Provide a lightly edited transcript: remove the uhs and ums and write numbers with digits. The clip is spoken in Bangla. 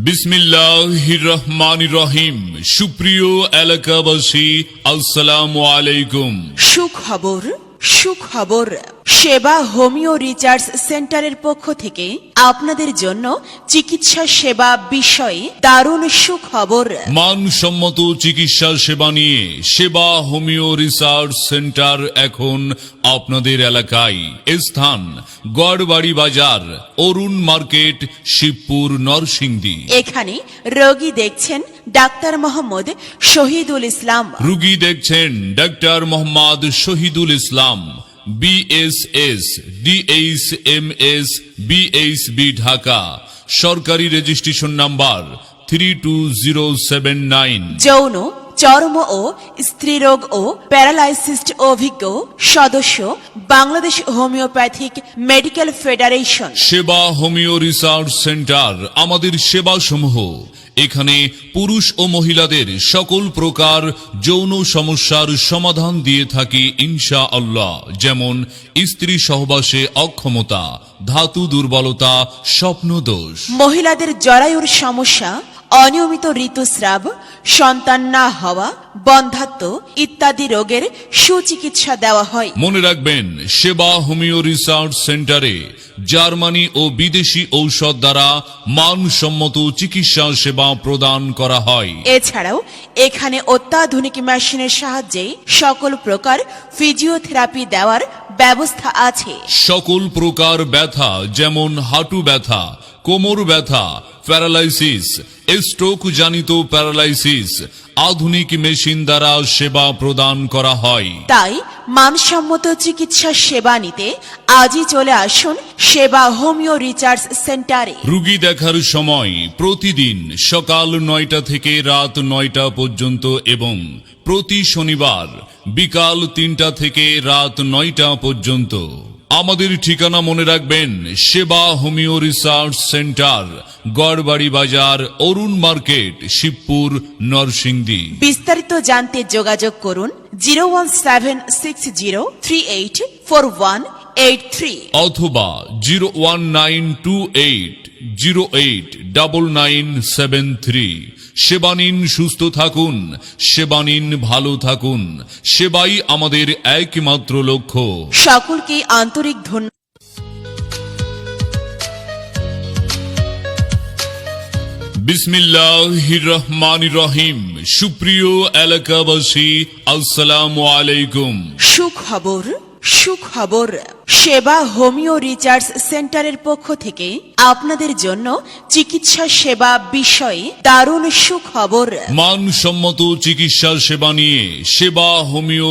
বিসমিল্লাহির রহমানির রহিম। সুপ্রিয় এলাকাবাসী, আসসালামু আলাইকুম। সুখবর সুখবর সেবা হোমিও রিসার্চ সেন্টারের পক্ষ থেকে আপনাদের জন্য চিকিৎসা সেবা বিষয়ে দারুণ সুখবর। মানসম্মত চিকিৎসা সেবা নিয়ে সেবা হোমিও রিসার্চ সেন্টার এখন আপনাদের এলাকায়। স্থান গড়বাড়ি বাজার, অরুণ মার্কেট, শিবপুর, নরসিংদী। এখানে রোগী দেখছেন ডাক্তার মোহাম্মদ শহীদুল ইসলাম। রোগী দেখছেন doctor Mohammad Shahidul Islam, BSS, DHMS, BHB Dhaka. সরকারি রেজিস্ট্রেশন নাম্বার 32079। যৌন, চর্ম ও স্ত্রীরোগ ও প্যারালাইসিস অভিজ্ঞ সদস্য, বাংলাদেশ হোমিওপ্যাথিক মেডিকেল ফেডারেশন। সেবা হোমিও রিসার্চ সেন্টার। আমাদের সেবা সমূহ এখানে পুরুষ ও মহিলাদের সকল প্রকার যৌন সমস্যার সমাধান দিয়ে থাকি ইনশাআল্লাহ। যেমন স্ত্রী সহবাসে অক্ষমতা, ধাতু দুর্বলতা, স্বপ্নদোষ, মহিলাদের জরায়ুর সমস্যা, অনিয়মিত ঋতুস্রাব, সন্তান না হওয়া, বন্ধ্যাত্ব ইত্যাদি রোগের সুচিকিৎসা দেওয়া হয়। মনে রাখবেন, সেবা হোমিও রিসার্চ সেন্টারে জার্মানি ও বিদেশি ঔষধ দ্বারা মানসম্মত চিকিৎসা সেবা প্রদান করা হয়। এছাড়াও এখানে অত্যাধুনিক মেশিনের সাহায্যে সকল প্রকার ফিজিওথেরাপি দেওয়ার ব্যবস্থা আছে। সকল প্রকার ব্যথা, যেমন হাঁটু ব্যথা, কোমর ব্যথা, প্যারালাইসিস, স্ট্রোক জনিত প্যারালাইসিস আধুনিক মেশিন দ্বারা সেবা প্রদান করা হয়। তাই মানসম্মত চিকিৎসা সেবা নিতে আজই চলে আসুন সেবা হোমিও রিসার্চ সেন্টারে। রোগী দেখার সময় প্রতিদিন সকাল 9টা থেকে রাত 9টা পর্যন্ত এবং প্রতি শনিবার বিকাল 3টা থেকে রাত 9টা পর্যন্ত। আমাদের ঠিকানা মনে রাখবেন, সেবা হোমিও রিসার্চ সেন্টার, গড়বাড়ি বাজার, অরুণ মার্কেট, শিবপুর, নরসিংদী। বিস্তারিত জানতে যোগাযোগ করুন 01760384183 অথবা 01928089973। সেবা নিন, সুস্থ থাকুন। সেবা নিন, ভালো থাকুন। সেবাই আমাদের একমাত্র লক্ষ্য। সকলকে আন্তরিক ধন্যবাদ। বিসমিল্লাহির রহমানির রহিম। সুপ্রিয় এলাকাবাসী, আসসালামু আলাইকুম। সুখবর সুখবর সেবা হোমিও রিসার্চ সেন্টারের পক্ষ থেকে আপনাদের জন্য চিকিৎসা সেবা বিষয়ে দারুণ সুখবর। মানসম্মত চিকিৎসা সেবা নিয়ে সেবা হোমিও